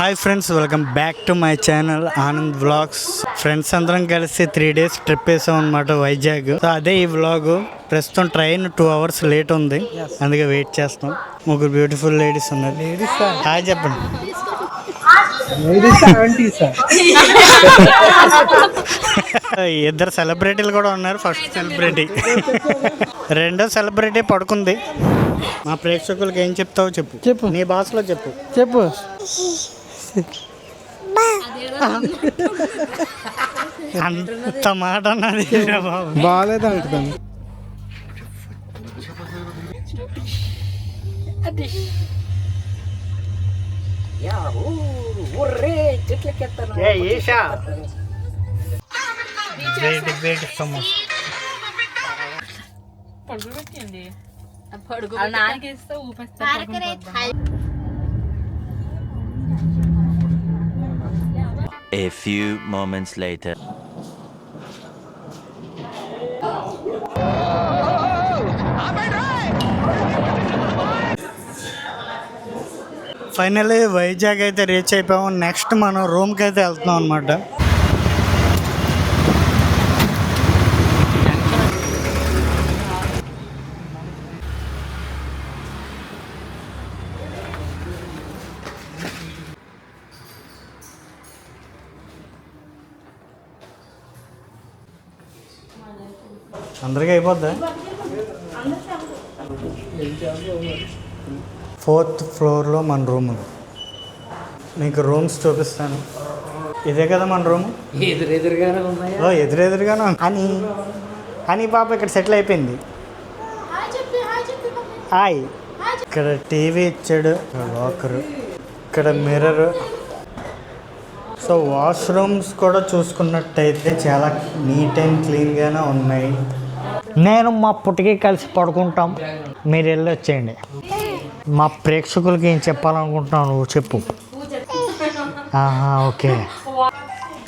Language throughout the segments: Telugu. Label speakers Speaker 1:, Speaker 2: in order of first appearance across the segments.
Speaker 1: Hi friends, welcome back to my channel Anand vlogs. Friends అందరం కలిసి 3 days ట్రిప్ వేసాం అనమాట వైజాగ్. సో అదే ఈ వ్లాగ్. ప్రస్తుతం ట్రైన్ 2 hours లేట్ ఉంది, అందుకే వెయిట్ చేస్తాం. ముగ్గురు బ్యూటిఫుల్ లేడీస్ ఉన్నారు. హాయ్ చెప్పండి. ఇద్దరు సెలబ్రిటీలు కూడా ఉన్నారు. ఫస్ట్ సెలబ్రిటీ, రెండో సెలబ్రిటీ పడుకుంది. మా ప్రేక్షకులకి ఏం చెప్తావో చెప్పు. నీ భాషలో చెప్పు. అంత మాట అన్నది బాగాలేదు అంటున్నాను.
Speaker 2: A few moments later.
Speaker 1: Finally Vizag అయితే రీచ్ అయిపోయాము. నెక్స్ట్ మనం రూమ్కి అయితే వెళ్తున్నాం అనమాట. అందరికీ అయిపోద్దా? 4th floorలో మన రూమ్. మీకు రూమ్స్ చూపిస్తాను. ఇదే కదా మన రూమ్. ఎదురెదురుగానే అని పాప ఇక్కడ సెటిల్ అయిపోయింది. హాయ్. ఇక్కడ టీవీ ఇచ్చాడు, వాకరు, ఇక్కడ మిర్రర్. సో వాష్రూమ్స్ కూడా చూసుకున్నట్టయితే చాలా నీట్ అండ్ క్లీన్గానే ఉన్నాయి. నేను మా పుట్టికి కలిసి పడుకుంటాం, మీరు వెళ్ళి వచ్చేయండి. మా ప్రేక్షకులకి ఏం చెప్పాలనుకుంటున్నావు నువ్వు చెప్పు. ఓకే.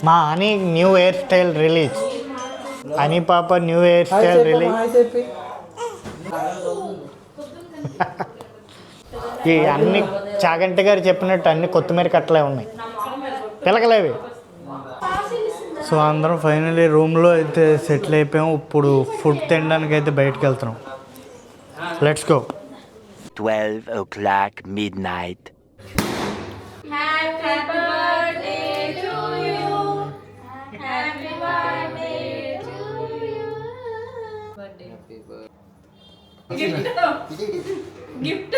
Speaker 1: మా అని న్యూ హెయిర్ స్టైల్ రిలీజ్. అని పాప న్యూ హెయిర్ స్టైల్ రిలీజ్. ఈ అన్ని చాగంటి గారు చెప్పినట్టు అన్ని కొత్తిమీర కట్టలే ఉన్నాయి, పిలకలేవి. సో అందరం ఫైనలీ రూమ్లో అయితే సెటిల్ అయిపోయాం. ఇప్పుడు ఫుడ్ తినడానికి అయితే బయటకు వెళ్తున్నాం. Let's go.
Speaker 2: 12 o'clock midnight.
Speaker 3: Happy birthday to you. Happy birthday to you. Happy birthday. Gift.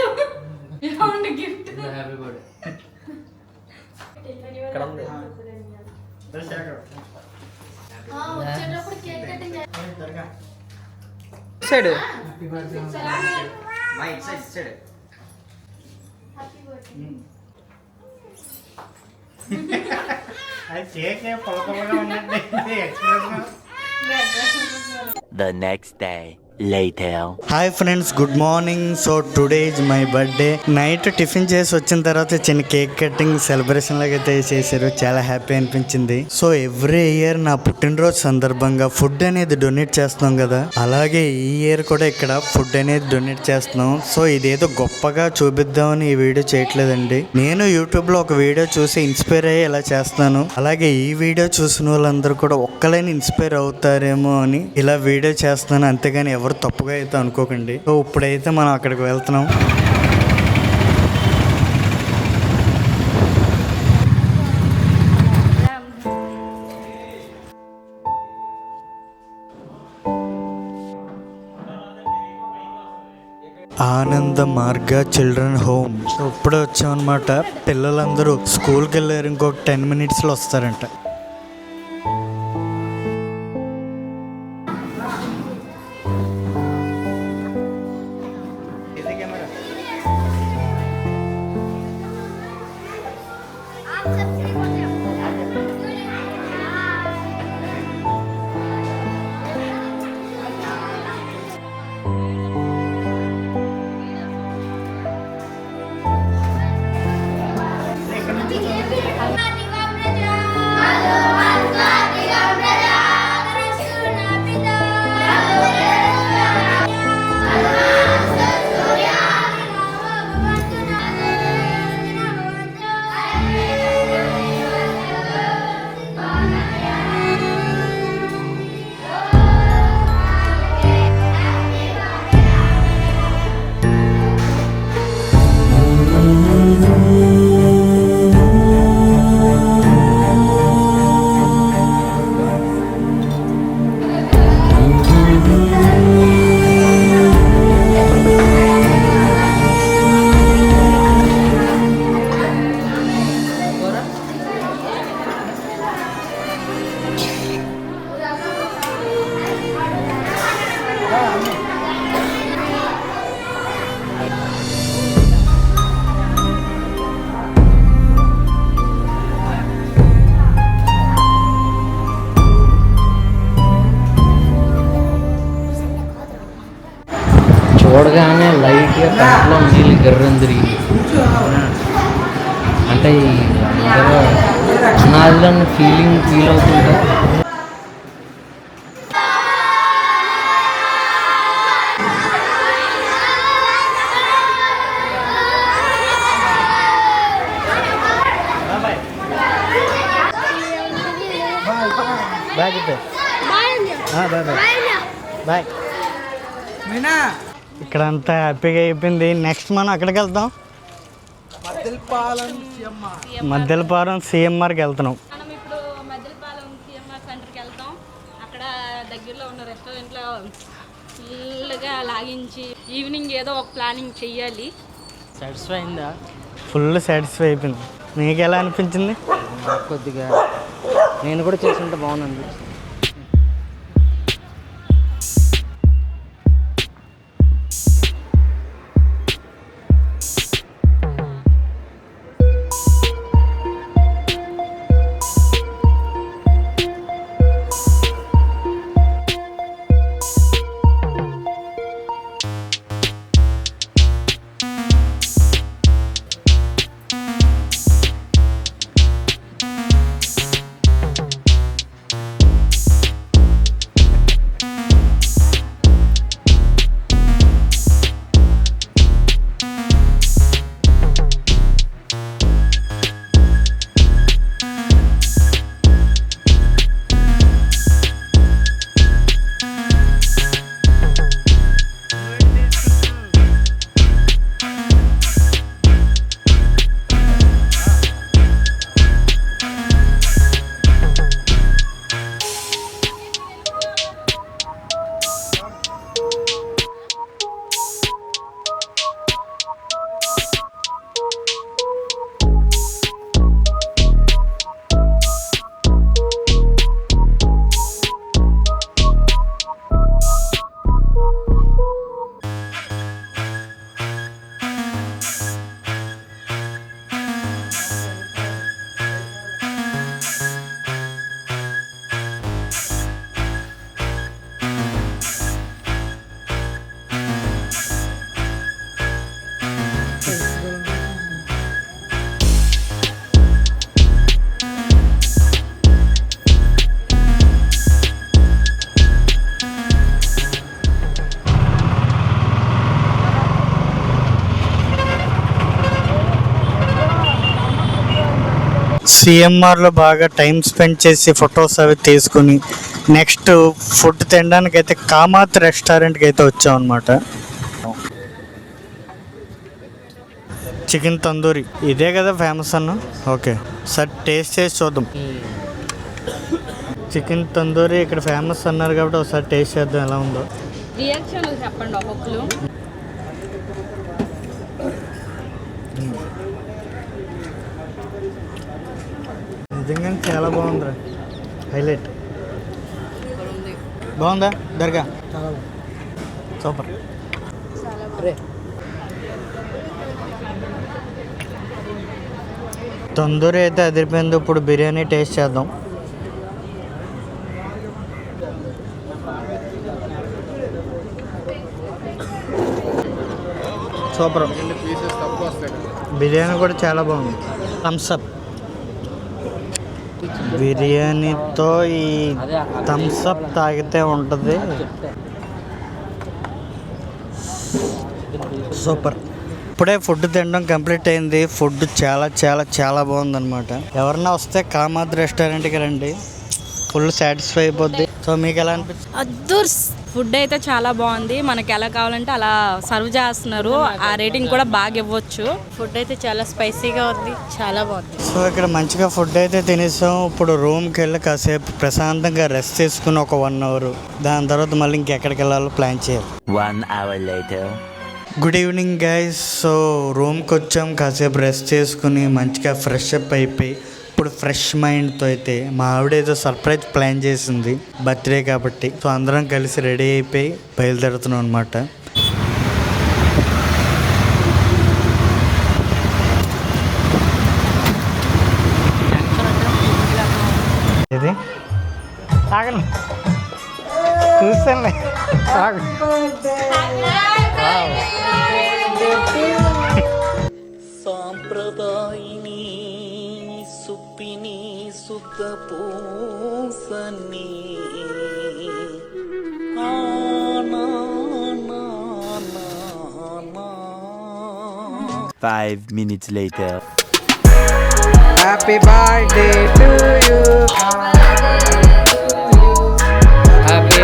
Speaker 3: You want a gift? Happy birthday. వచ్చేటప్పుడు cake cutting
Speaker 4: side
Speaker 3: happy birthday
Speaker 4: mike side
Speaker 3: happy birthday
Speaker 1: అది కేక్ పొలకలుగా ఉన్నట్టు expression.
Speaker 2: The next day. Later.
Speaker 1: Hi friends, good morning. So today is my birthday. Night tiffin చేసి వచ్చిన తర్వాత చిన్న కేక్ కటింగ్ సెలబ్రేషన్ లాగా అయితే చేశారు. చాలా హ్యాపీ అనిపించింది. సో ఎవ్రీ ఇయర్ నా పుట్టినరోజు సందర్భంగా ఫుడ్ అనేది డొనేట్ చేస్తున్నాం కదా, అలాగే ఈ ఇయర్ కూడా ఇక్కడ ఫుడ్ అనేది డొనేట్ చేస్తున్నాం. సో ఇదేదో గొప్పగా చూపిద్దామని ఈ వీడియో చేయట్లేదండి. నేను యూట్యూబ్ లో ఒక వీడియో చూసి ఇన్స్పైర్ అయ్యి ఇలా చేస్తున్నాను. అలాగే ఈ వీడియో చూసిన వాళ్ళందరూ కూడా ఒక్కలైనా ఇన్స్పైర్ అవుతారేమో అని ఇలా వీడియో చేస్తున్నాను. అంతేగాని ఎవరు తప్పుగా అయితే అనుకోకండి. సో ఇప్పుడైతే మనం అక్కడికి వెళ్తున్నాం. ఆనంద మార్గ చిల్డ్రన్ హోమ్. ఇప్పుడే వచ్చామన్నమాట. పిల్లలందరూ స్కూల్కి వెళ్ళారు, ఇంకొక 10 minutesలో వస్తారంట.
Speaker 5: కంట్లో నీళ్ళు గర్రం తిరిగి అంటే అందరూ అనాథలని ఫీల్ అవుతుంటారు.
Speaker 1: బాయ్ చెప్పే. Bye bye. ఇక్కడ అంతా హ్యాపీగా అయిపోయింది. నెక్స్ట్ మనం ఎక్కడికి వెళ్తాం? మద్దెలపాలెం సిఎంఆర్కి వెళ్తున్నాం.
Speaker 6: మనం ఇప్పుడు మద్దెలపాలెం సిఎంఆర్ సెంటర్కి వెళ్తాం. అక్కడ దగ్గరలో ఉన్న రెస్టారెంట్లో ఫుల్గా లాగించి ఈవినింగ్ ఏదో ఒక ప్లానింగ్ చెయ్యాలి.
Speaker 5: సాటిస్ఫై అయిందా?
Speaker 1: ఫుల్ సాటిస్ఫై అయిపోయింది. మీకు ఎలా అనిపించింది?
Speaker 5: కొద్దిగా నేను కూడా చేస్తుంటే బాగుంది.
Speaker 1: సిఎంఆర్లో బాగా టైం స్పెండ్ చేసి ఫొటోస్ అవి తీసుకుని నెక్స్ట్ ఫుడ్ తినడానికి అయితే కామాత్ రెస్టారెంట్కి అయితే వచ్చాం అనమాట. చికెన్ తందూరి ఇదే కదా ఫేమస్ అన్న. ఓకే సార్ టేస్ట్ చేసి చూద్దాం. చికెన్ తందూరి ఇక్కడ ఫేమస్ అన్నారు కాబట్టి ఒకసారి టేస్ట్ చేద్దాం ఎలా ఉందో.
Speaker 6: రియాక్షన్ చెప్పండి ఒక్కొక్కరు.
Speaker 1: నిజంగా చాలా బాగుందిరా. హైలైట్ బాగుందా దర్గా? సూపర్. తందూరి అయితే అదిరిపోయింది. ఇప్పుడు బిర్యానీ టేస్ట్ చేద్దాం. సూపర్. బిర్యానీ కూడా చాలా బాగుంది. Thumbs up. బిర్యానీతో ఈ థమ్స్ అప్ తాగితే ఉంటుంది. సూపర్. ఇప్పుడే ఫుడ్ తినడం కంప్లీట్ అయింది. ఫుడ్ చాలా చాలా చాలా బాగుందన్నమాట. ఎవరన్నా వస్తే కామాత్ రెస్టారెంట్కి రండి, ఫుల్ సాటిస్ఫై అయిపోద్ది. సో మీకు ఎలా అనిపిస్తుంది?
Speaker 6: అద్దూర్స్ ఫుడ్ అయితే చాలా బాగుంది. మనకి ఎలా కావాలంటే అలా సర్వ్ చేస్తున్నారు. ఆ రేటింగ్ కూడా బాగా ఇవ్వచ్చు. ఫుడ్ అయితే చాలా స్పైసీగా ఉంది, చాలా బాగుంది.
Speaker 1: సో ఇక్కడ మంచిగా ఫుడ్ అయితే తినేసాం. ఇప్పుడు రూమ్కి వెళ్ళి కాసేపు ప్రశాంతంగా రెస్ట్ తీసుకుని ఒక 1 అవర్, దాని తర్వాత మళ్ళీ ఇంకెక్కడికి వెళ్ళాలో ప్లాన్ చేయాలి.
Speaker 2: 1 hour later.
Speaker 1: Good evening guys. So రూమ్కి వచ్చాం, కాసేపు రెస్ట్ చేసుకుని మంచిగా ఫ్రెష్ అప్ అయిపోయి ఇప్పుడు ఫ్రెష్ మైండ్తో అయితే మా ఆవిడ ఏదో సర్ప్రైజ్ ప్లాన్ చేసింది బర్త్డే కాబట్టి. సో అందరం కలిసి రెడీ అయిపోయి బయలుదేరుతున్నాం అనమాట. ఇది ఆగండి చూసాను.
Speaker 2: 5 minutes later.
Speaker 5: Happy birthday to you happy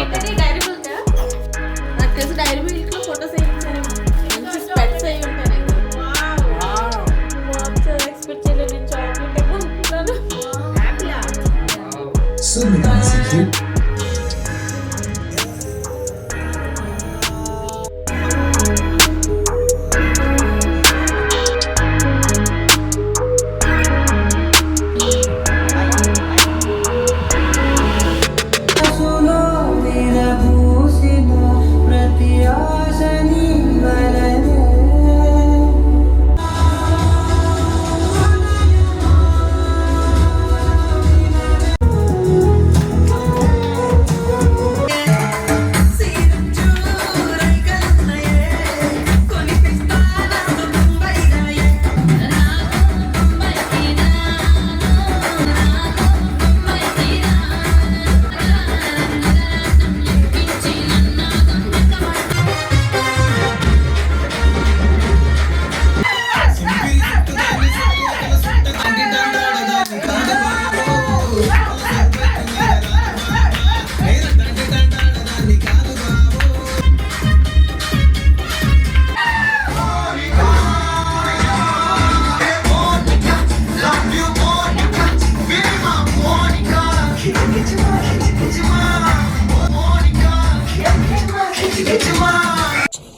Speaker 3: ఏంటది డైరీ మిల్క్? నాకు తెలిసి డైరీ మిల్క్ లో ఫోటోస్ వేయించారు. మంచి స్పెట్స్ అయి ఉంటాయి. ఎక్స్పెక్ట్ చేయలేదు నేను చాక్లెట్ ఏమో అనుకున్నాను.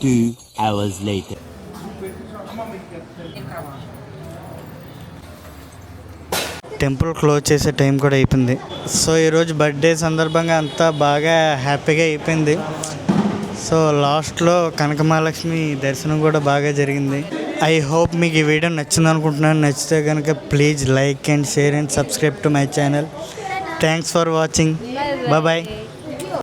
Speaker 2: Two hours later.
Speaker 1: Temple close చేసే టైం కూడా అయిపోయింది. సో ఈరోజు బర్త్డే సందర్భంగా అంతా బాగా హ్యాపీగా అయిపోయింది. సో లాస్ట్లో కనకమహాలక్ష్మి దర్శనం కూడా బాగా జరిగింది. ఐ హోప్ మీకు ఈ వీడియో నచ్చింది అనుకుంటున్నాను. నచ్చితే కనుక please like and share and subscribe to my channel. Thanks for watching. Bye.